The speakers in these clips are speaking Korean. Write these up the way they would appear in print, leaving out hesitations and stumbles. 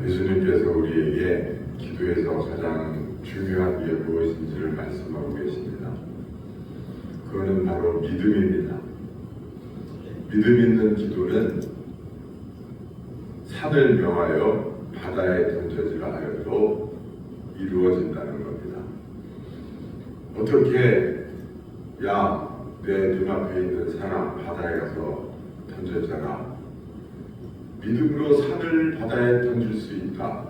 예수님께서 우리에게 기도에서 가장 중요한 게 무엇인지를 말씀하고 계십니다. 그거는 바로 믿음입니다. 믿음 있는 기도는 산을 명하여 바다에 던져지라 하여도 이루어진다는 겁니다. 어떻게 내 눈앞에 있는 산아 바다에 가서 던져져라. 믿음으로 산을 바다에 던질 수 있다.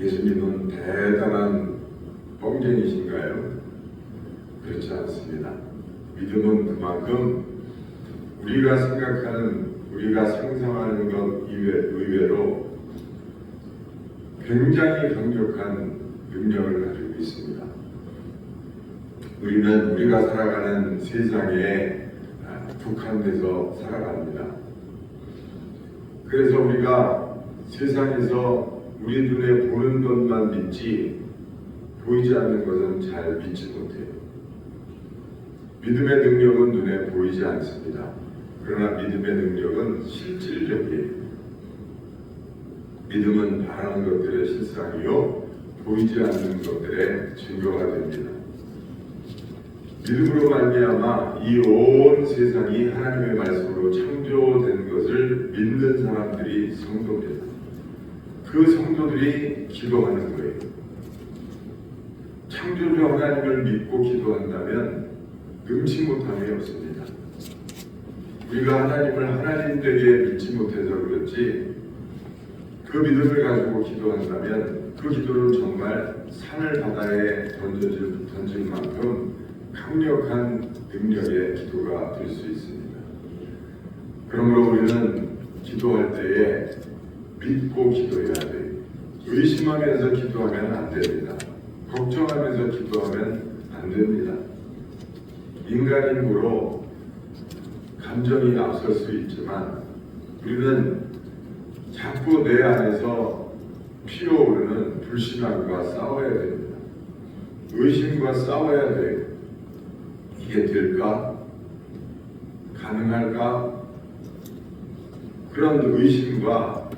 예수님은 대단한 뻥쟁이신가요? 그렇지 않습니다. 믿음은 그만큼 우리가 생각하는, 우리가 상상하는 것 의외로 굉장히 강력한 능력을 가지고 있습니다. 우리는 우리가 살아가는 세상에 국한돼서 살아갑니다. 그래서 우리가 세상에서 우리 눈에 보는 것만 믿지 보이지 않는 것은 잘 믿지 못해요. 믿음의 능력은 눈에 보이지 않습니다. 그러나 믿음의 능력은 실질적이에요. 믿음은 바라는 것들의 실상이요 보이지 않는 것들의 증거가 됩니다. 믿음으로 말미암아 이 온 세상이 하나님의 말씀으로 창조된 것을 믿는 사람들이 성도입니다. 그 성도들이 기도하는 거예요. 창조주 하나님을 믿고 기도한다면 능치 못함이 없습니다. 우리가 하나님을 하나님되게 믿지 못해서 그렇지 그 믿음을 가지고 기도한다면 그 기도는 정말 산을 바다에 던질 만큼 강력한 능력의 기도가 될 수 있습니다. 그러므로 우리는 기도할 때에 믿고 기도해야 돼요. 의심하면서 기도하면 안 됩니다. 걱정하면서 기도하면 안 됩니다. 인간의 힘으로 감정이 앞설 수 있지만 우리는 자꾸 내 안에서 피어오르는 불신앙과 싸워야 됩니다. 의심과 싸워야 돼요. 이게 될까? 가능할까? 그런 의심과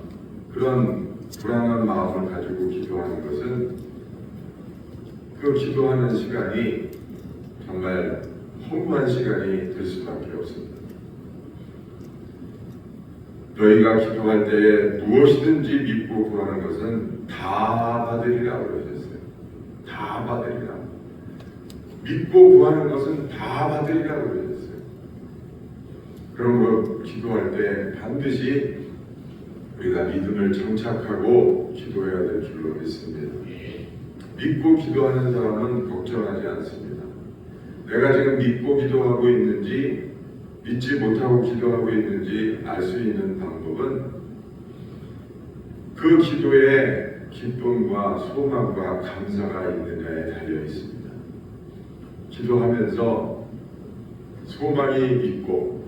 그런 불안한 마음을 가지고 기도하는 것은 그 기도하는 시간이 정말 허무한 시간이 될 수밖에 없습니다. 너희가 기도할 때에 무엇이든지 믿고 구하는 것은 다 받으리라 그러셨어요. 다 받으리라. 믿고 구하는 것은 다 받으리라 그러셨어요. 그러므로 기도할 때 반드시 우리가 믿음을 장착하고 기도해야 될 줄로 믿습니다. 믿고 기도하는 사람은 걱정하지 않습니다. 내가 지금 믿고 기도하고 있는지 믿지 못하고 기도하고 있는지 알 수 있는 방법은 그 기도에 기쁨과 소망과 감사가 있느냐에 달려 있습니다. 기도하면서 소망이 있고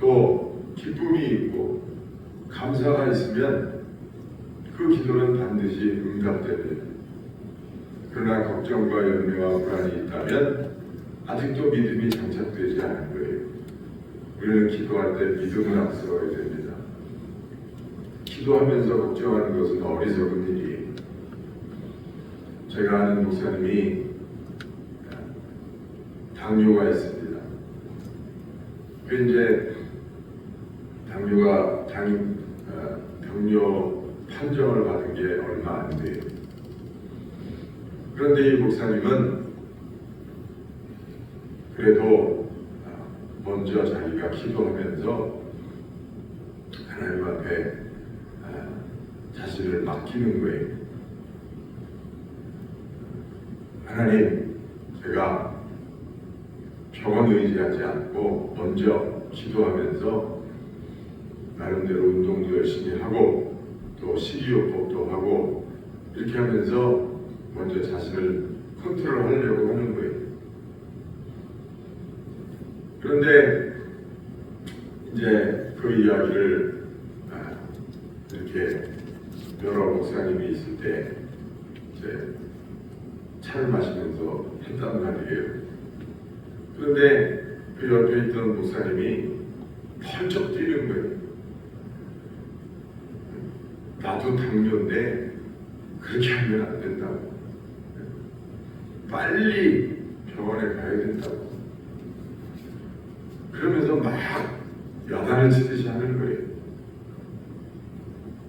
또 기쁨이 있고 감사가 있으면 그 기도는 반드시 응답됩니다. 그러나 걱정과 염려와 불안이 있다면 아직도 믿음이 장착되지 않은 거예요. 우리는 기도할 때 믿음을 앞세워야 됩니다. 기도하면서 걱정하는 것은 어리석은 일이에요. 제가 아는 목사님이 당뇨가 있습니다. 그 이제 당뇨 판정을 받은 게 얼마 안 돼요. 그런데 이 목사님은 그래도 먼저 자기가 기도하면서 하나님 앞에 자신을 맡기는 거예요. 하나님, 제가 병원 의지하지 않고 먼저 기도하면서 나름대로 운동도 열심히 하고 또 식이요법도 하고 이렇게 하면서 먼저 자신을 컨트롤하려고 하는 거예요. 그런데 이제 그 이야기를 이렇게 여러 목사님이 있을 때 이제 차를 마시면서 했단 말이에요. 그런데 그 옆에 있던 목사님이 펄쩍 뛰는 거예요. 나도 당뇨인데 그렇게 하면 안 된다고. 빨리 병원에 가야 된다고. 그러면서 막 야단을 치듯이 하는 거예요.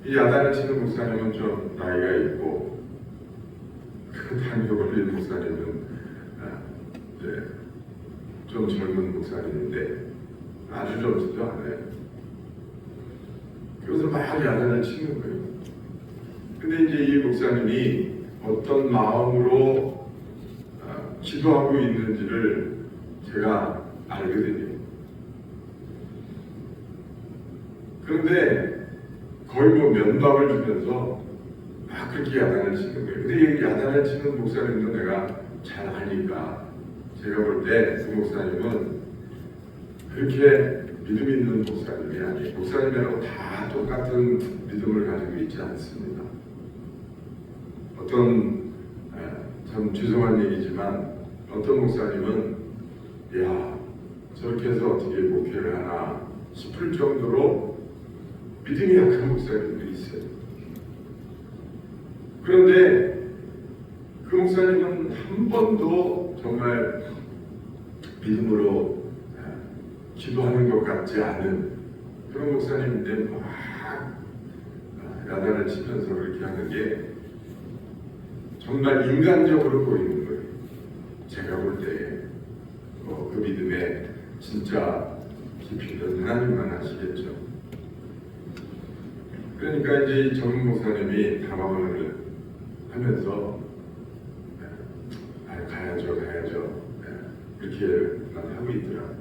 이 야단을 치는 목사님은 좀 나이가 있고, 그 당뇨 걸린 목사님은 좀 젊은 목사님인데 아주 젊지도 않아요. 그래서 막 야단을 치는 거예요. 근데 이제 이 목사님이 어떤 마음으로 기도하고 있는지를 제가 알거든요. 그런데 거의 뭐 면박을 주면서 막 그렇게 야단을 치는 거예요. 근데 이 야단을 치는 목사님도 내가 잘 아니까 제가 볼 때 그 목사님은 그렇게 믿음 있는 목사님이 아니에요. 목사님이라고 다 똑같은 믿음을 가지고 있지 않습니다. 참 죄송한 얘기지만 어떤 목사님은 야 저렇게 해서 어떻게 목회를 하나 싶을 정도로 믿음이 약한 목사님들이 있어요. 그런데 그 목사님은 한 번도 정말 믿음으로 기도하는 것 같지 않은 그런 목사님인데 막 야단을 치면서 그렇게 하는 게 정말 인간적으로 보이는 거예요. 제가 볼 때 그 믿음의 진짜 깊이는 하나님만 아시겠죠. 그러니까 이제 젊은 목사님이 담화문을 하면서 가야죠 이렇게만 하고 있더라고요.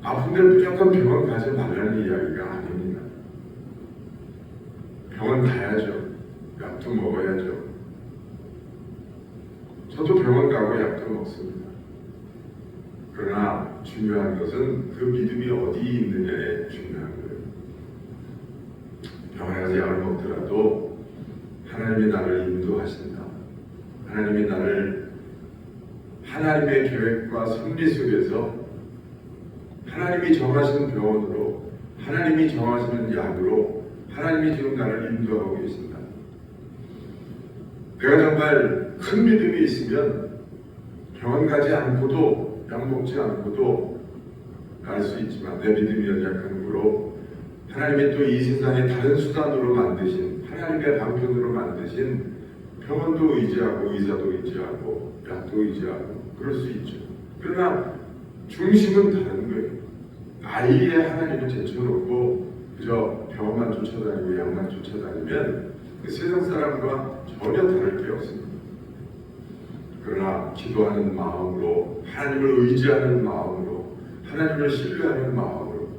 아픈데 무조건 병원 가지 말라는 이야기가 아닙니다. 병원 가야죠. 약도 먹어야죠. 저도 병원 가고 약도 먹습니다. 그러나 중요한 것은 그 믿음이 어디 있느냐에 중요한 거예요. 병원에 가서 약을 먹더라도 하나님이 나를 인도하신다. 하나님이 나를 하나님의 계획과 섭리 속에서 하나님이 정하시는 병원으로, 하나님이 정하시는 약으로 하나님이 지금 나를 인도하고 계신다. 내가 정말 큰 믿음이 있으면 병원 가지 않고도, 약 먹지 않고도 알 수 있지만 내 믿음이 연약함으로 하나님이 또 이 세상에 다른 수단으로 만드신, 하나님의 방편으로 만드신 병원도 의지하고 의사도 의지하고 약도 의지하고 그럴 수 있죠. 그러나 중심은 다른 거예요. 아예 하나님을 제쳐놓고 그저 병원만 쫓아다니고 약만 쫓아다니면 그 세상 사람과 전혀 다를 게 없습니다. 그러나 기도하는 마음으로, 하나님을 의지하는 마음으로, 하나님을 신뢰하는 마음으로,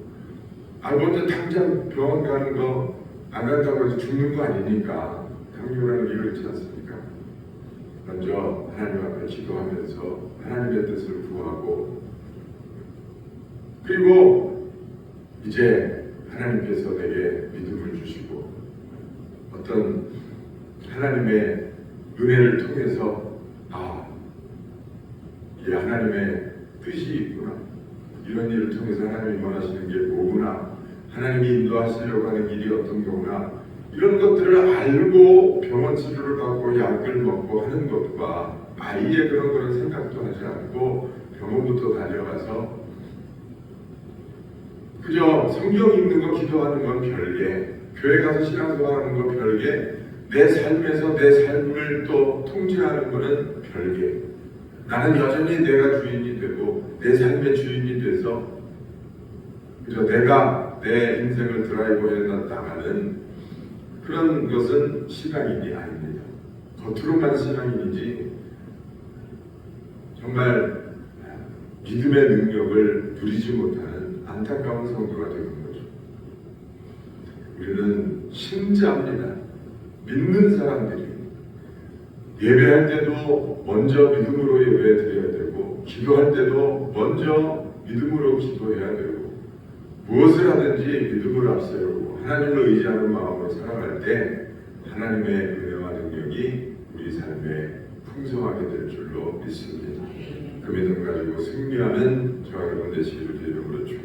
먼저 당장 병원 가는 거 안 간다고 해서 죽는 거 아니니까 당뇨라는 게 그렇지 않습니까? 먼저 하나님 앞에 기도하면서 하나님의 뜻을 구하고, 그리고 이제 하나님께서 내게 믿음을 주시고 어떤 하나님의 은혜를 통해서 이게 하나님의 뜻이 있구나, 이런 일을 통해서 하나님이 원하시는 게 뭐구나, 하나님이 인도하시려고 하는 일이 어떤 거구나, 이런 것들을 알고 병원 치료를 받고 약을 먹고 하는 것과 아예 그런 거는 생각도 하지 않고 병원부터 달려가서 그저 성경 읽는 거, 기도하는 건 별개, 교회 가서 신앙생활하는 건 별개, 내 삶에서 내 삶을 또 통제하는 거는 별개. 나는 여전히 내가 주인이 되고 내 삶의 주인이 돼서 그저 내가 내 인생을 드라이브해 나가는 그런 것은 신앙인이 아닙니다. 겉으로만 신앙인이지 정말 믿음의 능력을 누리지 못하는 안타까운 성도가 되는 거죠. 우리는 신자입니다. 믿는 사람들이 예배할 때도 먼저 믿음으로 예배드려야 되고, 기도할 때도 먼저 믿음으로 기도해야 되고, 무엇을 하든지 믿음으로 앞세우고 하나님을 의지하는 마음으로 살아갈 때 하나님의 은혜와 능력이 우리 삶에 풍성하게 될 줄로 믿습니다. 그 믿음 가지고 승리하는 저와 여러분 되시기를 이름으로 축원합니다.